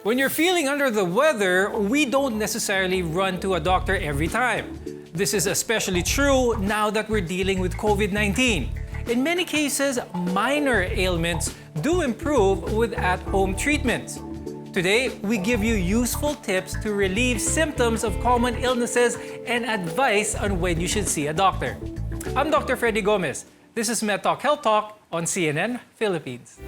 When you're feeling under the weather, we don't necessarily run to a doctor every time. This is especially true now that we're dealing with COVID-19. In many cases, minor ailments do improve with at-home treatments. Today, we give you useful tips to relieve symptoms of common illnesses and advice on when you should see a doctor. I'm Dr. Freddy Gomez. This is MedTalk Health Talk on CNN Philippines.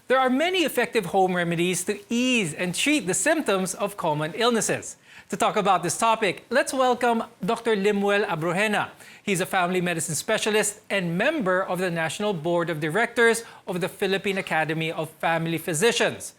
There are many effective home remedies to ease and treat the symptoms of common illnesses. To talk about this topic, let's welcome Dr. Limuel Abrojena. He's a family medicine specialist and member of the National Board of Directors of the Philippine Academy of Family Physicians.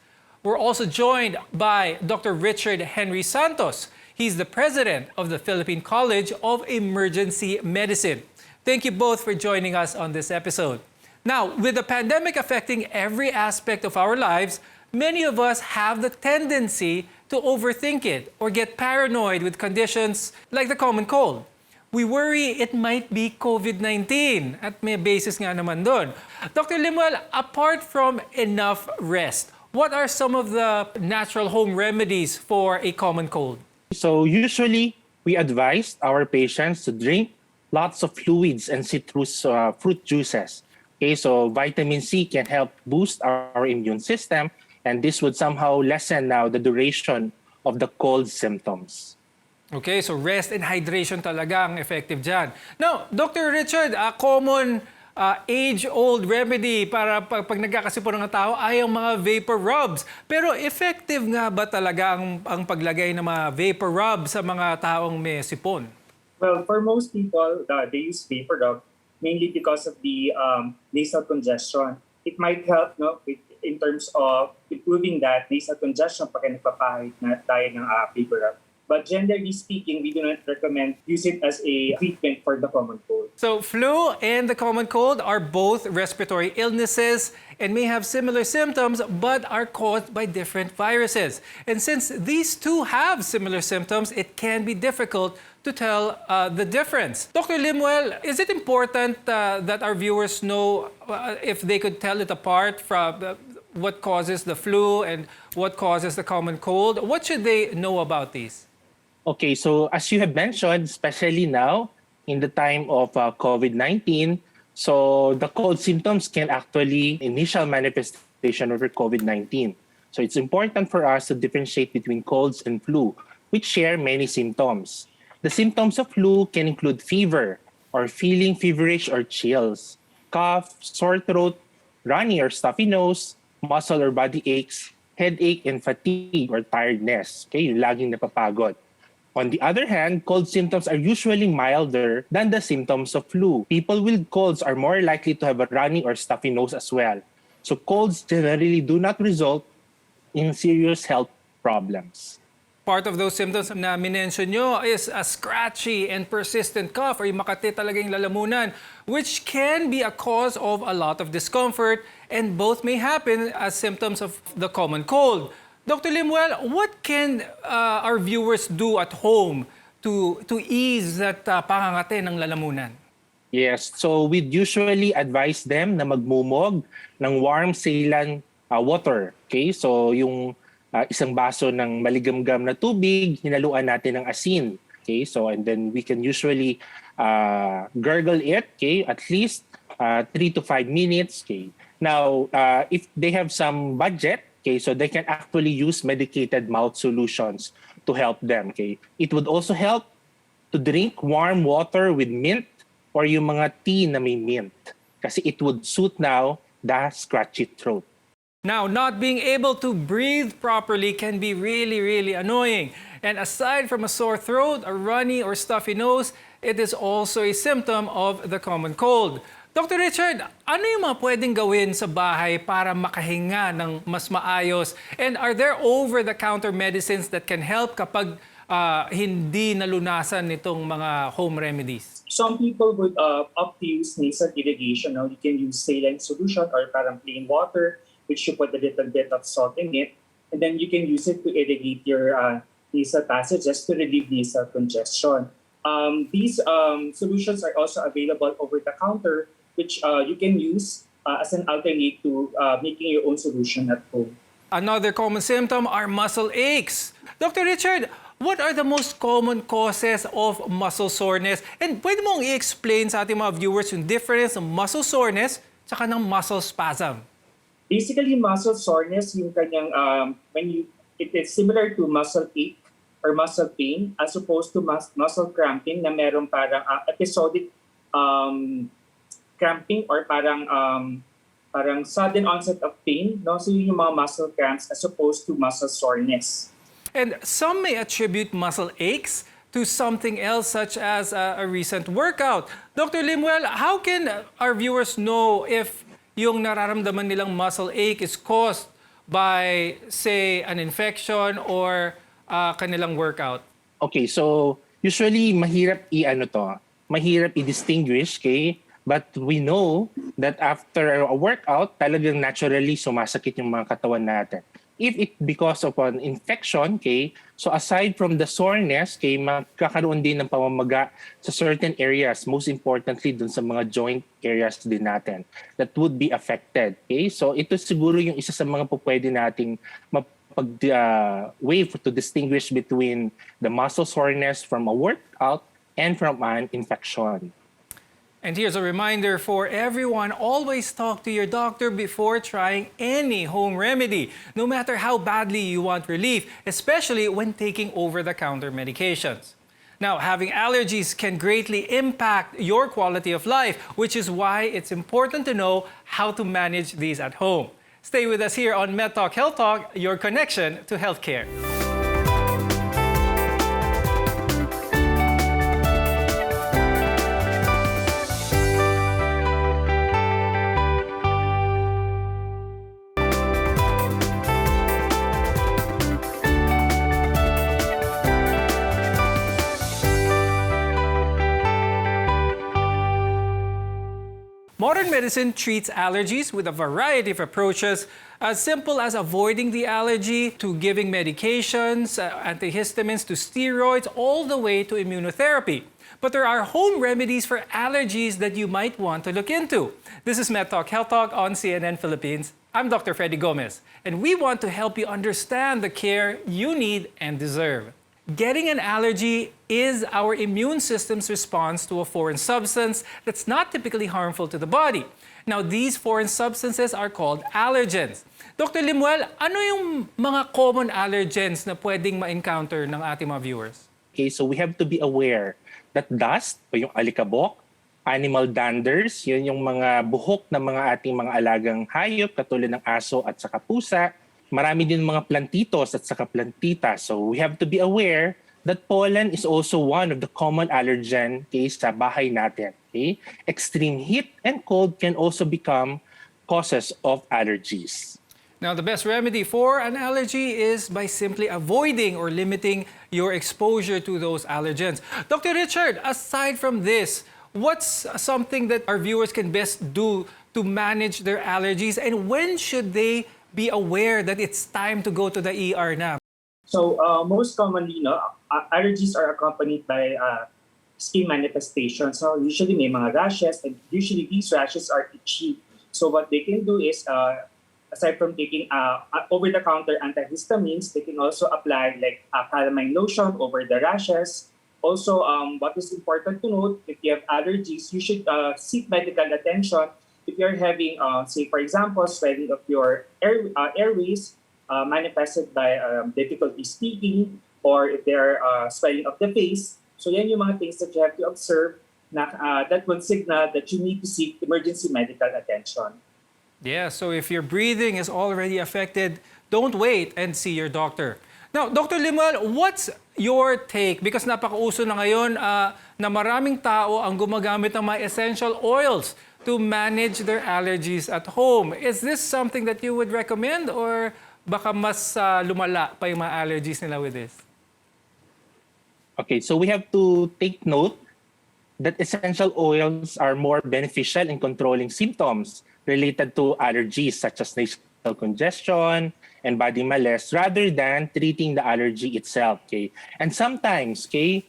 We're also joined by Dr. Richard Henry Santos. He's the president of the Philippine College of Emergency Medicine. Thank you both for joining us on this episode. Now, with the pandemic affecting every aspect of our lives, many of us have the tendency to overthink it or get paranoid with conditions like the common cold. We worry it might be COVID-19 at may basis nga naman doon. Dr. Limuel, apart from enough rest, what are some of the natural home remedies for a common cold? So usually, we advise our patients to drink lots of fluids and citrus fruit juices. Okay, so vitamin C can help boost our immune system, and this would somehow lessen now the duration of the cold symptoms. Okay, so rest and hydration talaga ang effective dyan. Now, Dr. Richard, a common age-old remedy para pag nagkakasipon ng tao ay ang mga vapor rubs. Pero effective nga ba talaga ang paglagay ng mga vapor rub sa mga taong may sipon? Well, for most people, they use vapor rub mainly because of the nasal congestion. It might help in terms of improving that nasal congestion pag nagpapahid na tayo ng vapor rub. But generally speaking, we do not recommend use it as a treatment for the common cold. So flu and the common cold are both respiratory illnesses and may have similar symptoms but are caused by different viruses. And since these two have similar symptoms, it can be difficult to tell the difference. Dr. Limuel, is it important that our viewers know if they could tell it apart from what causes the flu and what causes the common cold? What should they know about these? Okay, so as you have mentioned, especially now in the time of COVID-19, so the cold symptoms can actually initial manifestation of COVID-19. So it's important for us to differentiate between colds and flu, which share many symptoms. The symptoms of flu can include fever or feeling feverish or chills, cough, sore throat, runny or stuffy nose, muscle or body aches, headache, and fatigue or tiredness. Okay, yung laging napapagod. On the other hand, cold symptoms are usually milder than the symptoms of flu. People with colds are more likely to have a runny or stuffy nose as well. So colds generally do not result in serious health problems. Part of those symptoms na minention nyo is a scratchy and persistent cough or yung makati talaga yung lalamunan, which can be a cause of a lot of discomfort, and both may happen as symptoms of the common cold. Dr. Limuel, what can our viewers do at home to ease that pangangati ng lalamunan? Yes, so we'd usually advise them na magmumog ng warm saline water. Okay, so yung isang baso ng maligamgam na tubig, hinaluan natin ng asin. Okay, so and then we can usually gargle it, okay, at least 3 to 5 minutes. Okay. Now, if they have some budget, okay, so they can actually use medicated mouth solutions to help them. Okay, it would also help to drink warm water with mint or yung mga tea na may mint, kasi it would suit now the scratchy throat. Now, not being able to breathe properly can be really, really annoying. And aside from a sore throat, a runny or stuffy nose, it is also a symptom of the common cold. Dr. Richard, ano yung mga pwedeng gawin sa bahay para makahinga ng mas maayos? And are there over-the-counter medicines that can help kapag hindi nalunasan nitong mga home remedies? Some people would opt to use nasal irrigation. Now, you can use saline solution or parang plain water, which you put a little bit of salt in it. And then you can use it to irrigate your nasal passages to relieve nasal congestion. These solutions are also available over the counter, which you can use as an alternate to making your own solution at home. Another common symptom are muscle aches. Dr. Richard, what are the most common causes of muscle soreness? And pwede mong i-explain sa ating mga viewers yung difference ng muscle soreness tsaka ng muscle spasm? Basically, muscle soreness, yung kanyang, it is similar to muscle ache or muscle pain as opposed to muscle cramping na merong parang episodic cramping or parang sudden onset of pain. No? So yun yung mga muscle cramps as opposed to muscle soreness. And some may attribute muscle aches to something else such as a recent workout. Dr. Limuel, how can our viewers know if yung nararamdaman nilang muscle ache is caused by, say, an infection or kanilang workout? Okay, so usually mahirap i-distinguish, okay? But we know that after a workout, talagang naturally sumasakit yung mga katawan natin. If it because of an infection, okay, so aside from the soreness, okay, magkakaroon din ng pamamaga sa certain areas, most importantly dun sa mga joint areas din natin that would be affected. Okay, so ito siguro yung isa sa mga pupwede nating way to distinguish between the muscle soreness from a workout and from an infection. And here's a reminder for everyone, always talk to your doctor before trying any home remedy, no matter how badly you want relief, especially when taking over-the-counter medications. Now, having allergies can greatly impact your quality of life, which is why it's important to know how to manage these at home. Stay with us here on Med Talk Health Talk, your connection to healthcare. Modern medicine treats allergies with a variety of approaches, as simple as avoiding the allergy to giving medications, antihistamines to steroids, all the way to immunotherapy. But there are home remedies for allergies that you might want to look into. This is Med Talk Health Talk on CNN Philippines. I'm Dr. Freddy Gomez, and we want to help you understand the care you need and deserve. Getting an allergy is our immune system's response to a foreign substance that's not typically harmful to the body. Now, these foreign substances are called allergens. Dr. Limuel, ano yung mga common allergens na pwedeng ma-encounter ng ating mga viewers? Okay, so we have to be aware that dust, o yung alikabok, animal danders, yun yung mga buhok ng mga ating mga alagang hayop, katulad ng aso at saka pusa. Marami din mga plantitos at saka plantita. So we have to be aware that pollen is also one of the common allergen sa bahay natin. Okay? Extreme heat and cold can also become causes of allergies. Now, the best remedy for an allergy is by simply avoiding or limiting your exposure to those allergens. Dr. Richard, aside from this, what's something that our viewers can best do to manage their allergies, and when should they be aware that it's time to go to the ER na? So most commonly, allergies are accompanied by skin manifestations. So usually may mga rashes, and usually these rashes are itchy. So what they can do is, aside from taking over-the-counter antihistamines, they can also apply like calamine lotion over the rashes. Also, what is important to note, if you have allergies, you should seek medical attention. If you're having, say, for example, swelling of your airways manifested by difficulty speaking, or if there are swelling of the face, so yan yung mga things that you have to observe na, that would signal that you need to seek emergency medical attention. Yeah, so if your breathing is already affected, don't wait and see your doctor. Now, Dr. Limuel, what's your take? Because napakauso na ngayon na maraming tao ang gumagamit ng mga essential oils to manage their allergies at home. Is this something that you would recommend, or baka mas lumala pa yung mga allergies nila with this? Okay, so we have to take note that essential oils are more beneficial in controlling symptoms related to allergies such as congestion and body malaise rather than treating the allergy itself. Okay? And sometimes, okay,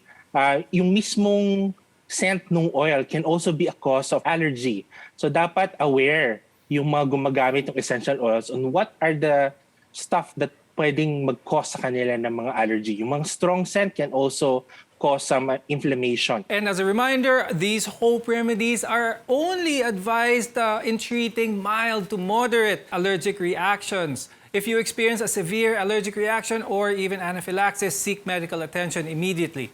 yung mismong scent ng oil can also be a cause of allergy. So dapat aware yung mga gumagamit ng essential oils on what are the stuff that pwedeng mag-cause sa kanila ng mga allergy. Yung mga strong scent can also cause some inflammation. And as a reminder, these hope remedies are only advised in treating mild to moderate allergic reactions. If you experience a severe allergic reaction or even anaphylaxis, seek medical attention immediately.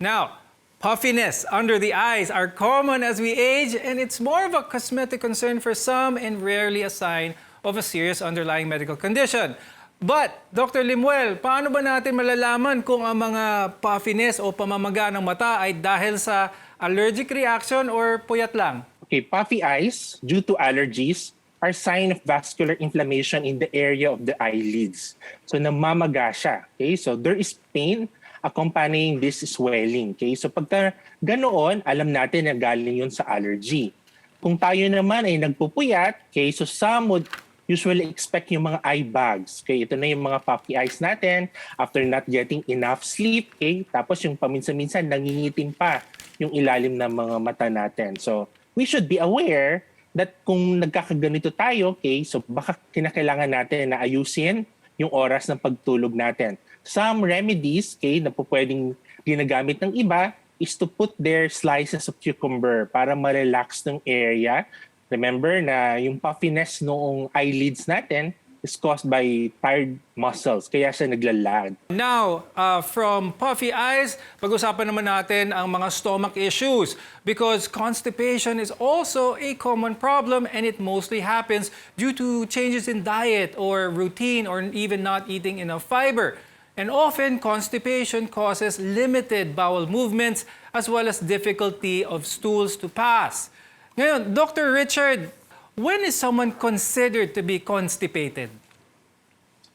Now, puffiness under the eyes are common as we age, and it's more of a cosmetic concern for some and rarely a sign of a serious underlying medical condition. But, Dr. Limuel, paano ba natin malalaman kung ang mga puffiness o pamamaga ng mata ay dahil sa allergic reaction or puyat lang? Okay, puffy eyes due to allergies are sign of vascular inflammation in the area of the eyelids. So namamaga siya. Okay, so there is pain accompanying this swelling. Okay, so pagka ganoon, alam natin na galing yun sa allergy. Kung tayo naman ay nagpupuyat, okay, so some would usually expect yung mga eye bags. Okay, ito na yung mga puffy eyes natin after not getting enough sleep. Okay, tapos yung paminsan-minsan nangingitim pa yung ilalim ng mga mata natin. So we should be aware that kung nagkakaganito tayo, okay, so baka kinakailangan natin na ayusin yung oras ng pagtulog natin. Some remedies, okay, na po pwedeng ginagamit ng iba is to put their slices of cucumber para ma-relax ng area. Remember na yung puffiness noong eyelids natin is caused by tired muscles, kaya siya naglalag. Now, from puffy eyes, pag-usapan naman natin ang mga stomach issues because constipation is also a common problem and it mostly happens due to changes in diet or routine or even not eating enough fiber. And often, constipation causes limited bowel movements as well as difficulty of stools to pass. Ngayon, Dr. Richard, when is someone considered to be constipated?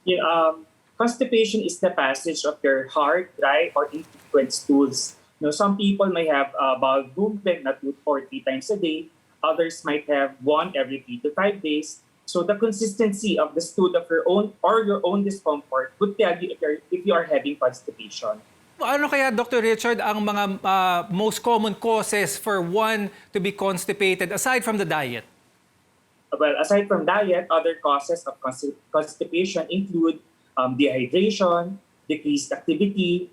Yeah, constipation is the passage of your hard, dry, or infrequent stools. Some people may have bowel movement not 2 or 3 times a day. Others might have one every 3 to 5 days. So the consistency of the stool of your own discomfort would tell you if you are having constipation. Ano kaya, Dr. Richard, ang mga most common causes for one to be constipated aside from the diet? Well, aside from diet, other causes of constipation include dehydration, decreased activity,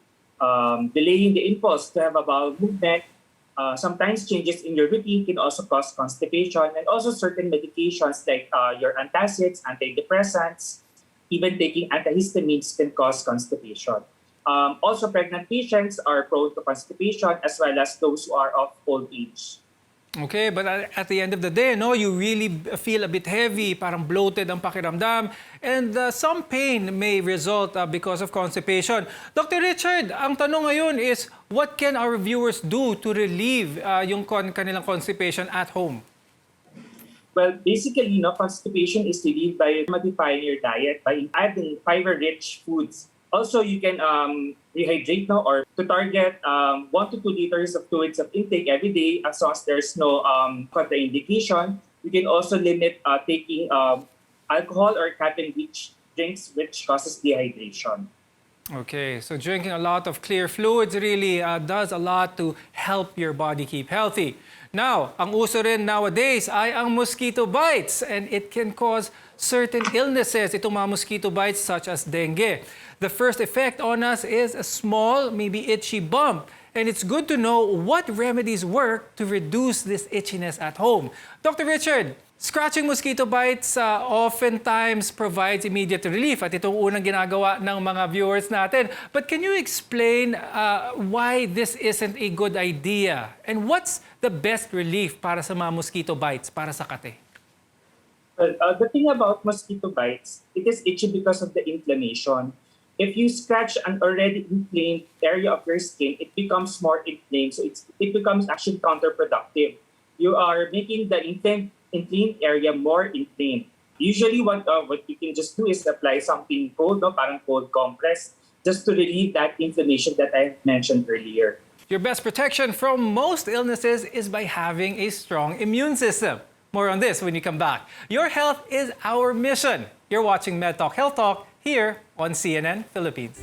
delaying the impulse to have a bowel movement. Sometimes changes in your routine can also cause constipation, and also certain medications like your antacids, antidepressants, even taking antihistamines can cause constipation. Also, pregnant patients are prone to constipation as well as those who are of old age. Okay, but at the end of the day, no, you really feel a bit heavy, parang bloated ang pakiramdam, and some pain may result because of constipation. Dr. Richard, ang tanong ngayon is, what can our viewers do to relieve yung kanilang constipation at home? Well, basically, constipation is relieved by modifying your diet by adding fiber-rich foods. Also, you can rehydrate or to target 1 to 2 liters of fluids of intake every day as long as there's no contraindication. You can also limit taking alcohol or caffeine-rich drinks which causes dehydration. Okay, so drinking a lot of clear fluids really does a lot to help your body keep healthy. Now, ang uso rin nowadays ay ang mosquito bites and it can cause certain illnesses, itong mga mosquito bites such as dengue. The first effect on us is a small, maybe itchy bump. And it's good to know what remedies work to reduce this itchiness at home. Dr. Richard, scratching mosquito bites oftentimes provides immediate relief at itong unang ginagawa ng mga viewers natin. But can you explain why this isn't a good idea? And what's the best relief para sa mga mosquito bites, para sa kate? Well, the thing about mosquito bites, it is itchy because of the inflammation. If you scratch an already inflamed area of your skin, it becomes more inflamed. So it becomes actually counterproductive. You are making the inflamed area more inflamed. Usually, what you can just do is apply something cold, parang cold compress, just to relieve that inflammation that I mentioned earlier. Your best protection from most illnesses is by having a strong immune system. More on this when you come back. Your health is our mission. You're watching Med Talk Health Talk here on CNN Philippines.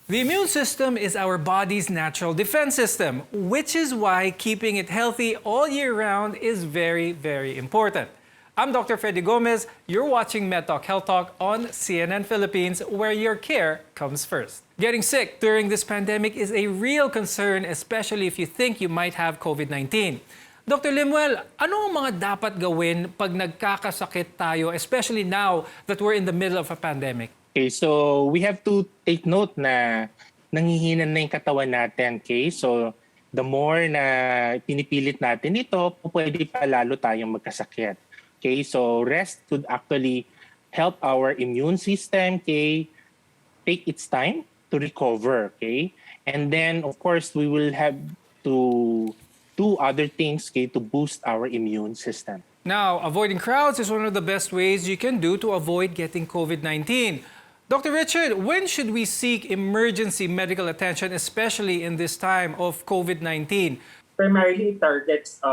The immune system is our body's natural defense system, which is why keeping it healthy all year round is very, very important. I'm Dr. Freddy Gomez. You're watching Med Talk Health Talk on CNN Philippines, where your care comes first. Getting sick during this pandemic is a real concern, especially if you think you might have COVID-19. Dr. Limuel, ano ang mga dapat gawin pag nagkakasakit tayo, especially now that we're in the middle of a pandemic? Okay, so we have to take note na nangihinan na yung katawan natin. Okay, so the more na pinipilit natin ito, pwede pa lalo tayong magkasakit. Okay, so rest could actually help our immune system, okay, take its time to recover. Okay, and then of course we will have to do other things, okay, to boost our immune system. Now, avoiding crowds is one of the best ways you can do to avoid getting COVID-19. Dr. Richard, when should we seek emergency medical attention, especially in this time of COVID-19? Primarily, it targets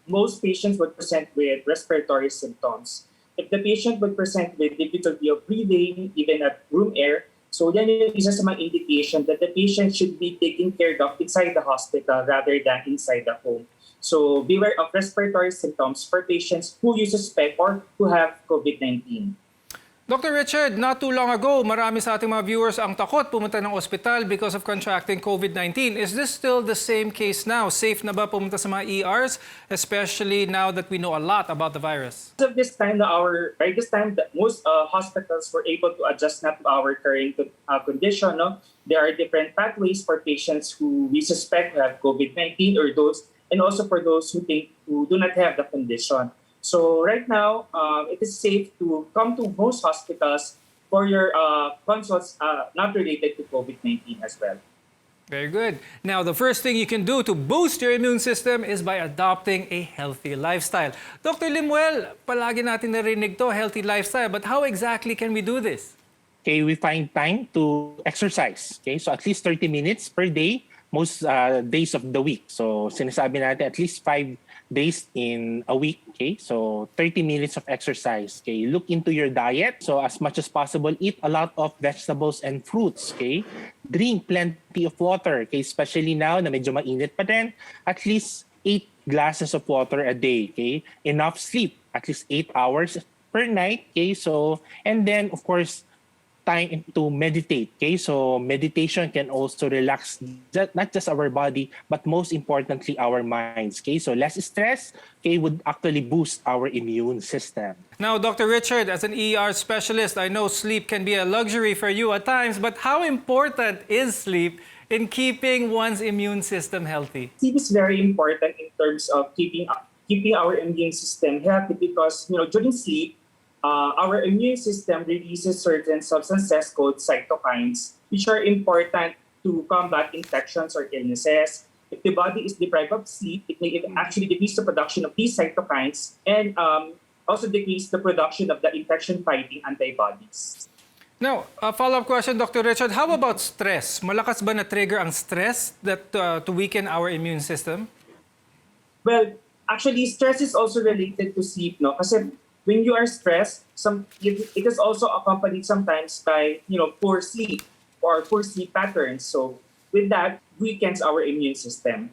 most patients would present with respiratory symptoms. If the patient would present with difficulty of breathing, even at room air, so yan yung isa sa mga indication that the patient should be taken care of inside the hospital rather than inside the home. So beware of respiratory symptoms for patients who you suspect or who have COVID-19. Dr. Richard, not too long ago, marami sa ating mga viewers ang takot pumunta ng ospital because of contracting COVID-19. Is this still the same case now? Safe na ba pumunta sa mga ERs, especially now that we know a lot about the virus? By this time, most hospitals were able to adjust not to our current condition. No? There are different pathways for patients who we suspect have COVID-19 or those, and also for those who do not have the condition. So right now, it is safe to come to most hospitals for your consults not related to COVID-19 as well. Very good. Now, the first thing you can do to boost your immune system is by adopting a healthy lifestyle. Dr. Limuel, palagi natin narinig to, healthy lifestyle, but how exactly can we do this? Okay, we find time to exercise. Okay, so at least 30 minutes per day, most days of the week. So sinasabi natin at least 5 days in a week. Okay, so 30 minutes of exercise. Okay, look into your diet. So as much as possible, eat a lot of vegetables and fruits. Okay, drink plenty of water. Okay, especially now na medyo mainit pa din, at least 8 glasses of water a day. Okay, enough sleep, at least 8 hours per night. Okay, so and then of course, time to meditate. Okay, so meditation can also relax not just our body, but most importantly our minds. Okay, so less stress, okay, would actually boost our immune system. Now, Dr. Richard, as an ER specialist, I know sleep can be a luxury for you at times, but how important is sleep in keeping one's immune system healthy? Sleep is very important in terms of keeping our immune system healthy because during sleep, our immune system releases certain substances called cytokines, which are important to combat infections or illnesses. If the body is deprived of sleep, it may actually decrease the production of these cytokines and also decrease the production of the infection-fighting antibodies. Now, a follow-up question, Dr. Richard. How about stress? Malakas ba na-trigger ang stress that to weaken our immune system? Well, actually, stress is also related to sleep, no? Kasi when you are stressed, it is also accompanied sometimes by poor sleep or poor sleep patterns. So with that, weakens our immune system.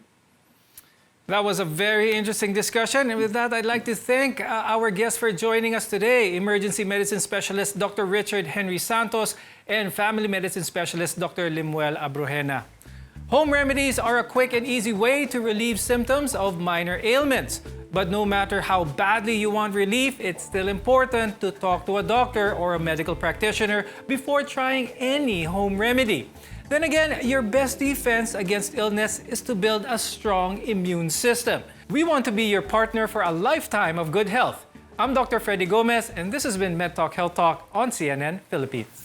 That was a very interesting discussion. And with that, I'd like to thank our guests for joining us today, emergency medicine specialist Dr. Richard Henry Santos and family medicine specialist Dr. Limuel Abrojena. Home remedies are a quick and easy way to relieve symptoms of minor ailments. But no matter how badly you want relief, it's still important to talk to a doctor or a medical practitioner before trying any home remedy. Then again, your best defense against illness is to build a strong immune system. We want to be your partner for a lifetime of good health. I'm Dr. Freddy Gomez, and this has been Med Talk Health Talk on CNN Philippines.